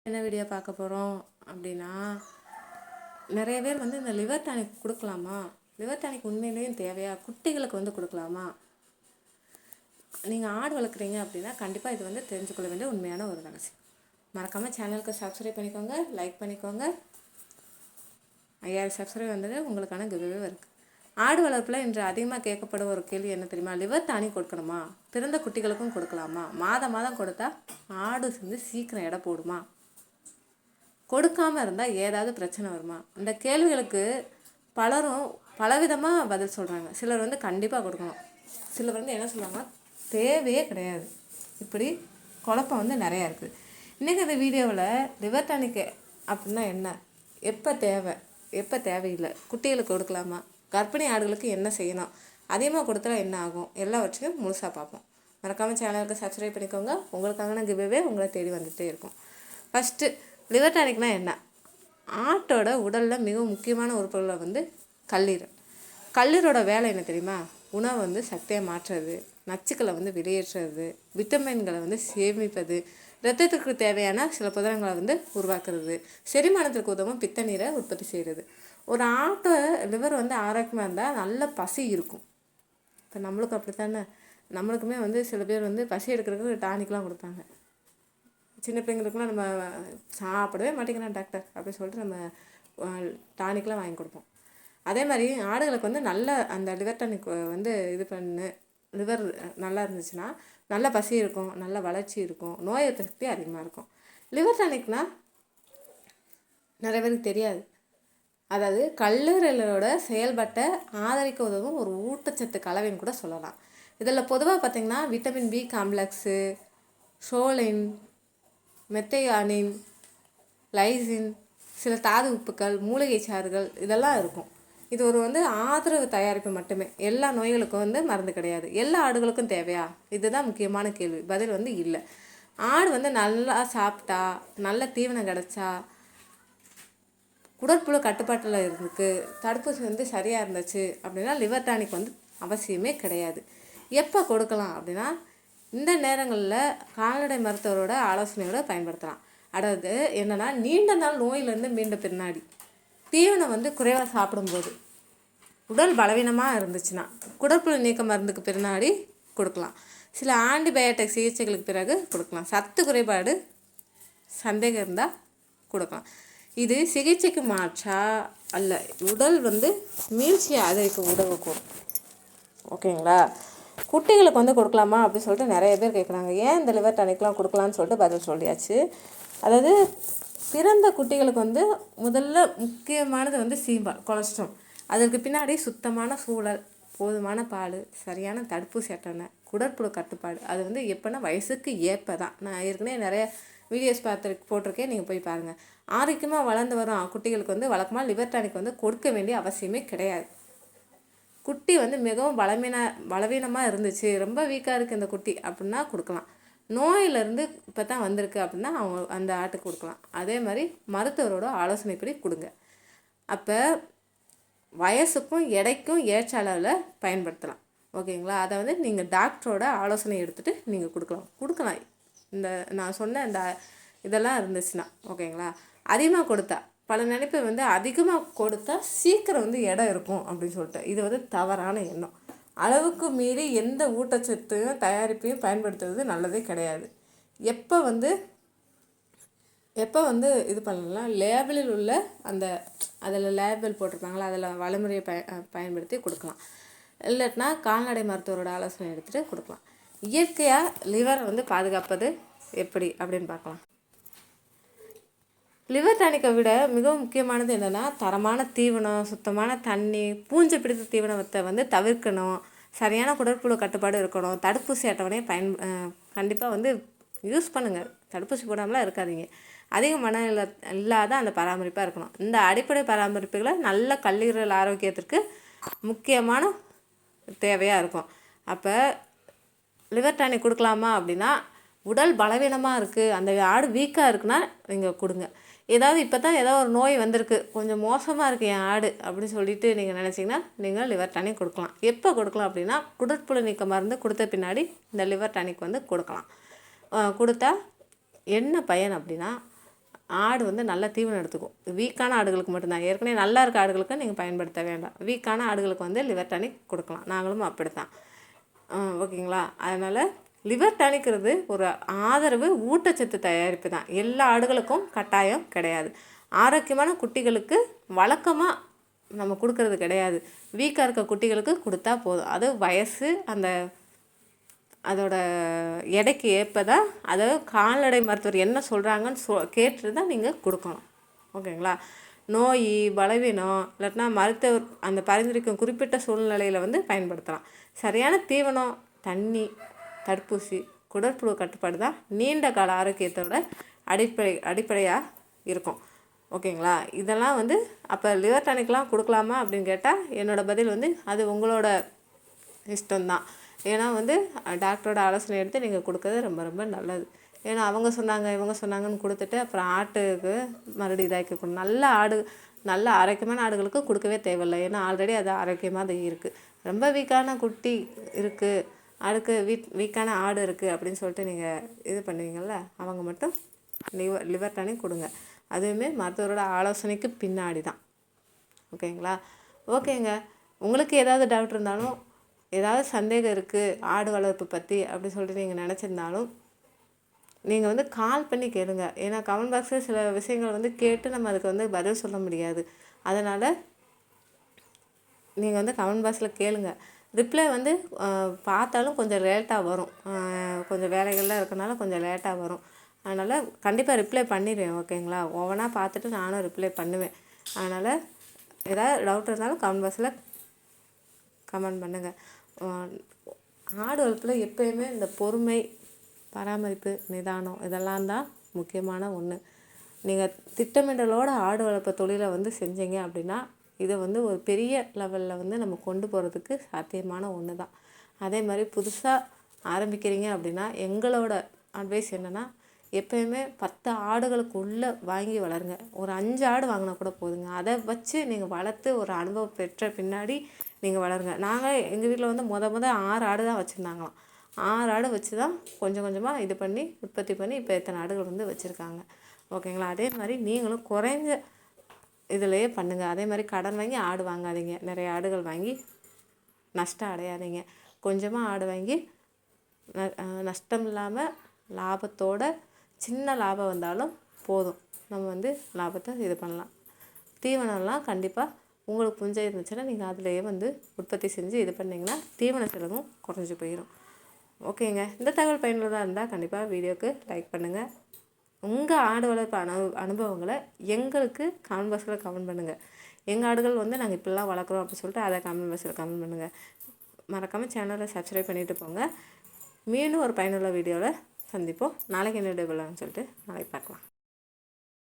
என்ன வீடியோ பார்க்க போகிறோம் அப்படின்னா, நிறைய பேர் வந்து இந்த லிவர் டானிக் கொடுக்கலாமா, லிவர் டானிக் உண்மையிலேயும் தேவையா, குட்டிகளுக்கு வந்து கொடுக்கலாமா, நீங்கள் ஆடு வளர்க்குறீங்க அப்படின்னா கண்டிப்பாக இது வந்து தெரிஞ்சுக்கொள்ள வேண்டிய உண்மையான ஒரு ரகசியம். மறக்காமல் சேனலுக்கு சப்ஸ்கிரைப் பண்ணிக்கோங்க, லைக் பண்ணிக்கோங்க. 5000 சப்ஸ்கிரைப் வந்தது உங்களுக்கான கிவ்வே இருக்குது. ஆடு வளர்ப்பில் இன்று அதிகமாக கேட்கப்படும் ஒரு கேள்வி என்ன தெரியுமா, லிவர் டானிக் கொடுக்கணுமா, பிறந்த குட்டிகளுக்கும் கொடுக்கலாமா, மாதம் மாதம் கொடுத்தா ஆடு வந்து சீக்கிரம் எடை போடுமா, கொடுக்காமல் இருந்தால் ஏதாவது பிரச்சனை வருமா? இந்த கேள்விகளுக்கு பலரும் பலவிதமாக பதில் சொல்கிறாங்க. சிலர் வந்து கண்டிப்பாக கொடுக்கணும், சிலர் வந்து என்ன சொல்கிறாங்க, தேவையே கிடையாது. இப்படி குழப்பம் வந்து நிறையா இருக்குது. இன்றைக்கி இந்த வீடியோவில் லிவர் டானிக் அப்படின்னா என்ன, எப்போ தேவை எப்போ தேவையில்லை, குட்டிகளுக்கு கொடுக்கலாமா, கர்ப்பிணி ஆடுகளுக்கு என்ன செய்யணும், அதிகமாக கொடுத்தா என்ன ஆகும், எல்லாவற்றையும் முழுசாக பார்ப்போம். மறக்காமல் சேனலுக்கு சப்ஸ்கிரைப் பண்ணிக்கோங்க. உங்களுக்கான கிவ்வே உங்களை தேடி வந்துகிட்டே இருக்கும். ஃபஸ்ட்டு லிவர் டானிக்னால் என்ன? ஆட்டோட உடலில் மிகவும் முக்கியமான உறுப்புகளில் வந்து கல்லீரல். கல்லீரோட வேலை என்ன தெரியுமா, உணவை வந்து சக்தியாக மாற்றுறது, நச்சுக்களை வந்து வெளியேற்றுறது, விட்டமின்களை வந்து சேமிப்பது, இரத்தத்துக்கு தேவையான சில புரதங்களை வந்து உருவாக்குறது, செரிமானத்திற்கு உதவும் பித்த நீரை உற்பத்தி செய்கிறது. ஒரு ஆட்டோ லிவர் வந்து ஆரோக்கியமாக இருந்தால் நல்ல பசி இருக்கும். இப்போ நம்மளுக்கு அப்படித்தானே, நம்மளுக்குமே வந்து சில பேர் வந்து பசி எடுக்கிறதுக்கு டானிக்லாம் கொடுப்பாங்க. சின்ன பிள்ளைங்களுக்குலாம் நம்ம சாப்பிடவே மாட்டேங்கிறான் டாக்டர் அப்படி சொல்லிட்டு நம்ம டானிக்லாம் வாங்கி கொடுப்போம். அதே மாதிரி ஆடுகளுக்கு வந்து நல்ல அந்த லிவர் டானிக் வந்து இது பண்ணு, லிவர் நல்லா இருந்துச்சுன்னா நல்ல பசி இருக்கும், நல்ல வளர்ச்சி இருக்கும், நோய் எதிர்ப்பு சக்தி அதிகமாக இருக்கும். லிவர் டானிக்னால் நிறைய பேருக்கு தெரியாது. அதாவது கல்லீரலோட செயல்பாட்டை ஆதரிக்க உதவும் ஒரு ஊட்டச்சத்து கலவைன்னு கூட சொல்லலாம். இதில் பொதுவாக பார்த்திங்கன்னா விட்டமின் பி காம்ப்ளெக்ஸு, சோலின், மெத்தையானின், லைசின், சில தாது உப்புக்கள், மூலிகை சாறுகள் இதெல்லாம் இருக்கும். இது ஒரு வந்து ஆதரவு தயாரிப்பு மட்டுமே, எல்லா நோய்களுக்கும் வந்து மருந்து கிடையாது. எல்லா ஆடுகளுக்கும் தேவையா, இதுதான் முக்கியமான கேள்வி. பதில் வந்து இல்லை. ஆடு வந்து நல்லா சாப்பிட்டா, நல்ல தீவனம் கிடச்சா, குடற்புழு கட்டுப்பாட்டில் இருந்துக்கு, தடுப்பூசி வந்து சரியாக இருந்துச்சு அப்படின்னா லிவர் டானிக் வந்து அவசியமே கிடையாது. எப்போ கொடுக்கலாம் அப்படின்னா, இந்த நேரங்களில் கால்நடை மருத்துவரோட ஆலோசனையோடு பயன்படுத்தலாம். அதாவது என்னென்னா, நீண்ட நாள் நோயிலேருந்து மீண்ட பின்னாடி, தீவனம் வந்து குறைவாக சாப்பிடும்போது, உடல் பலவீனமாக இருந்துச்சுன்னா, குடற்புழு நீக்க மருந்துக்கு பின்னாடி கொடுக்கலாம். சில ஆன்டிபயோட்டிக் சிகிச்சைகளுக்கு பிறகு கொடுக்கலாம். சத்து குறைபாடு சந்தேகம் இருந்தால் கொடுக்கலாம். இது சிகிச்சைக்கு மாற்றா அல்ல, உடல் வந்து மீழ்ச்சியை ஆதரிக்க உதவக்கூடும். ஓகேங்களா? குட்டிகளுக்கு வந்து கொடுக்கலாமா அப்படின்னு சொல்லிட்டு நிறைய பேர் கேட்குறாங்க. ஏன் இந்த லிவர் டானிக்லாம் கொடுக்கலான்னு சொல்லிட்டு பதில் சொல்லியாச்சு. அதாவது பிறந்த குட்டிகளுக்கு வந்து முதல்ல முக்கியமானது வந்து சீம்பால், கொலஸ்ட்ரால். அதற்கு பின்னாடி சுத்தமான சூழல், போதுமான பால், சரியான தடுப்பூசி அட்டணை, குடற்புழு கட்டுப்பாடு. அது வந்து எப்போனா வயசுக்கு ஏற்ப தான். நான் ஏற்கனவே நிறைய வீடியோஸ் போட்டிருக்கேன், நீங்கள் போய் பாருங்கள். ஆரோக்கியமாக வளர்ந்து வரும் குட்டிகளுக்கு வந்து வழக்கமாக லிவர் டானிக் வந்து கொடுக்க வேண்டிய அவசியமே கிடையாது. குட்டி வந்து மிகவும் பலவீனமாக இருந்துச்சு, ரொம்ப வீக்காக இருக்குது இந்த குட்டி அப்படின்னா கொடுக்கலாம். நோயிலேருந்து இப்போ தான் வந்திருக்கு அப்படின்னா அவங்க அந்த ஆட்டுக்கு கொடுக்கலாம். அதே மாதிரி மருத்துவரோட ஆலோசனைப்படி கொடுங்க. அப்போ வயசுக்கும் எடைக்கும் ஏற்ற அளவில் பயன்படுத்தலாம். ஓகேங்களா? அதை வந்து நீங்கள் டாக்டரோட ஆலோசனை எடுத்துகிட்டு நீங்கள் கொடுக்கலாம். இந்த நான் சொன்ன இந்த இதெல்லாம் இருந்துச்சுன்னா. ஓகேங்களா? அதிகமாக கொடுத்தா, பல நினைப்பு வந்து அதிகமாக கொடுத்தா சீக்கிரம் வந்து இடம் இருக்கும் அப்படின்னு சொல்லிட்டு, இது வந்து தவறான எண்ணம். அளவுக்கு மீறி எந்த ஊட்டச்சத்தையும் தயாரிப்பையும் பயன்படுத்துவது நல்லதே கிடையாது. எப்போ வந்து இது பண்ணலாம், லேபிளில் உள்ள அந்த அதில் லேபிள் போட்டிருப்பாங்களா, அதில் வழிமுறையை பயன்படுத்தி கொடுக்கலாம். இல்லைன்னா கால்நடை மருத்துவரோட ஆலோசனை எடுத்துகிட்டு கொடுக்கலாம். இயற்கையாக லிவரை வந்து பாதுகாப்பது எப்படி அப்படின்னு பார்க்கலாம். லிவர் டானிக்கை விட மிகவும் முக்கியமானது என்னென்னா, தரமான தீவனம், சுத்தமான தண்ணி, பூஞ்சை பிடித்த தீவனத்தை வந்து தவிர்க்கணும், சரியான குடற்புழு கட்டுப்பாடு இருக்கணும், தடுப்பூசி அட்டவணையை கண்டிப்பாக வந்து யூஸ் பண்ணுங்கள். தடுப்பூசி போடாமலாம் இருக்காதீங்க. அதிக மன இல்லாத அந்த பராமரிப்பாக இருக்கணும். இந்த அடிப்படை பராமரிப்புகளை நல்ல கல்லீரல் ஆரோக்கியத்திற்கு முக்கியமான தேவையாக இருக்கும். அப்போ லிவர் டானிக் கொடுக்கலாமா அப்படின்னா, உடல் பலவீனமாக இருக்குது, அந்த ஆடு வீக்காக இருக்குன்னா நீங்கள் கொடுங்க. ஏதாவது இப்போ தான் ஏதோ ஒரு நோய் வந்திருக்கு, கொஞ்சம் மோசமாக இருக்குது என் ஆடு அப்படின்னு சொல்லிட்டு நீங்கள் நினச்சிங்கன்னா நீங்கள் லிவர் டானிக் கொடுக்கலாம். எப்போ கொடுக்கலாம் அப்படின்னா, குடற்புழு நீக்க மருந்து கொடுத்த பின்னாடி இந்த லிவர் டானிக் வந்து கொடுக்கலாம். கொடுத்தா என்ன பயன் அப்படின்னா, ஆடு வந்து நல்ல தீவனம் எடுத்துக்கும். வீக்கான ஆடுகளுக்கு மட்டும்தான். ஏற்கனவே நல்லா இருக்க ஆடுகளுக்கு நீங்கள் பயன்படுத்த வேண்டாம். வீக்கான ஆடுகளுக்கு வந்து லிவர் டானிக் கொடுக்கலாம். நாங்களும் அப்படி தான். ஓகேங்களா? அதனால் லிவர் டானிக்கிறது ஒரு ஆதரவு ஊட்டச்சத்து தயாரிப்பு தான். எல்லா ஆடுகளுக்கும் கட்டாயம் கிடையாது. ஆரோக்கியமான குட்டிகளுக்கு வழக்கமாக நம்ம கொடுக்கறது கிடையாது. வீக்காக இருக்க குட்டிகளுக்கு கொடுத்தா போதும். அது வயசு அதோட எடைக்கு ஏற்பதான், அதாவது கால்நடை மருத்துவர் என்ன சொல்கிறாங்கன்னு கேட்டு தான் நீங்கள் கொடுக்கணும். ஓகேங்களா? நோய், பலவீனம் இல்லாட்டினா மருத்துவர் அந்த பரிந்துரைக்கும் குறிப்பிட்ட சூழ்நிலையில் வந்து பயன்படுத்தலாம். சரியான தீவனம், தண்ணி, தடுப்பூசி, குடற்புழு கட்டுப்பாடு தான் நீண்ட கால ஆரோக்கியத்தோட அடிப்படையாக இருக்கும். ஓகேங்களா? இதெல்லாம் வந்து அப்போ லிவர் டானிக்லாம் கொடுக்கலாமா அப்படின்னு கேட்டால் என்னோடய பதில் வந்து அது உங்களோட இஷ்டம்தான். ஏன்னா வந்து டாக்டரோட ஆலோசனை எடுத்து நீங்கள் கொடுக்கறது ரொம்ப ரொம்ப நல்லது. ஏன்னா அவங்க சொன்னாங்க இவங்க சொன்னாங்கன்னு கொடுத்துட்டு அப்புறம் ஆட்டுக்கு மறுபடியும் இதாக்கி நல்ல ஆரோக்கியமான ஆடுகளுக்கு கொடுக்கவே தேவையில்லை. ஏன்னா ஆல்ரெடி அது ஆரோக்கியமாக அது இருக்குது. ரொம்ப வீக்கான குட்டி இருக்குது, அதுக்கு வீக்கான ஆடு இருக்குது அப்படின்னு சொல்லிட்டு நீங்கள் இது பண்ணுவீங்கள்ல, அவங்க மட்டும் லிவர் டானிக் கொடுங்க. அதுவுமே மருத்துவரோட ஆலோசனைக்கு பின்னாடி தான். ஓகேங்களா? ஓகேங்க. உங்களுக்கு ஏதாவது டவுட் இருந்தாலும், ஏதாவது சந்தேகம் இருக்குது ஆடு வளர்ப்பு பற்றி அப்படி சொல்லிட்டு நீங்கள் நினச்சிருந்தாலும் நீங்கள் வந்து கால் பண்ணி கேளுங்க. ஏன்னா கமெண்ட் பாக்ஸில் சில விஷயங்கள் வந்து கேட்டு நம்ம அதுக்கு வந்து பதில் சொல்ல முடியாது. அதனால் நீங்கள் வந்து கமெண்ட் பாக்ஸில் கேளுங்க. ரிப்ளை வந்து பார்த்தாலும் கொஞ்சம் லேட்டாக வரும். கொஞ்சம் வேலைகள்லாம் இருக்கனால கொஞ்சம் லேட்டாக வரும். அதனால் கண்டிப்பாக ரிப்ளை பண்ணிடுவேன். ஓகேங்களா? ஒவ்வொன்றா பார்த்துட்டு நானும் ரிப்ளை பண்ணுவேன். அதனால் ஏதாவது டவுட் இருந்தாலும் கமெண்ட் பாக்ஸில் கமெண்ட் பண்ணுங்கள். ஆடு வளர்ப்பில் எப்போயுமே இந்த பொறுமை, பராமரிப்பு, நிதானம் இதெல்லாம் தான் முக்கியமான ஒன்று. நீங்கள் திட்டமிடலோட ஆடு வளர்ப்பு தொழிலை வந்து செஞ்சீங்க அப்படின்னா இதை வந்து ஒரு பெரிய லெவலில் வந்து நம்ம கொண்டு போகிறதுக்கு சாத்தியமான ஒன்று தான். அதே மாதிரி புதுசாக ஆரம்பிக்கிறீங்க அப்படின்னா எங்களோட அட்வைஸ் என்னென்னா, எப்போயுமே 10 ஆடுகளுக்குள்ளே வாங்கி வளருங்க. ஒரு 5 ஆடு வாங்கினா கூட போதுங்க. அதை வச்சு நீங்கள் வளர்த்து ஒரு அனுபவம் பெற்ற பின்னாடி நீங்கள் வளருங்க. நாங்கள் எங்கள் வீட்டில் வந்து முத 6 ஆடு தான் வச்சுருந்தாங்களாம். 6 ஆடு வச்சு தான் கொஞ்சம் கொஞ்சமாக இது பண்ணி உற்பத்தி பண்ணி இப்போ எத்தனை ஆடுகள் வந்து வச்சுருக்காங்க. ஓகேங்களா? அதே மாதிரி நீங்களும் குறைஞ்ச இதிலையே பண்ணுங்கள். அதே மாதிரி கடன் வாங்கி ஆடு வாங்காதீங்க. நிறைய ஆடுகள் வாங்கி நஷ்டம் அடையாதீங்க. கொஞ்சமாக ஆடு வாங்கி நஷ்டம் இல்லாமல் லாபத்தோட சின்ன லாபம் வந்தாலும் போதும். நம்ம வந்து லாபத்தை இது பண்ணலாம். தீவனம்லாம் கண்டிப்பாக உங்களுக்கு புரிஞ்சு இருந்துச்சுன்னா நீங்கள் அதிலேயே வந்து உற்பத்தி செஞ்சு இது பண்ணிங்கன்னா தீவன செலவும் குறைஞ்சி போயிடும். ஓகேங்க. இந்த தகவல் பயனுள்ளதாக இருந்தால் கண்டிப்பாக வீடியோவுக்கு லைக் பண்ணுங்கள். உங்கள் ஆடு வளர்ப்பு அனுபவங்களை எங்களுக்கு கமெண்ட் பாக்ஸில் கமெண்ட் பண்ணுங்கள். எங்கள் ஆடுகள் வந்து நாங்கள் இப்படிலாம் வளர்க்குறோம் அப்படின்னு சொல்லிட்டு அதை கமெண்ட் பாக்ஸில் கமெண்ட் பண்ணுங்கள். மறக்காமல் சேனலை சப்ஸ்கிரைப் பண்ணிவிட்டு போங்க. மீண்டும் ஒரு பயனுள்ள வீடியோவில் சந்திப்போம். நாளைக்கு என்ன வீடியோ சொல்லலாம்னு சொல்லிட்டு நாளைக்கு பார்க்கலாம்.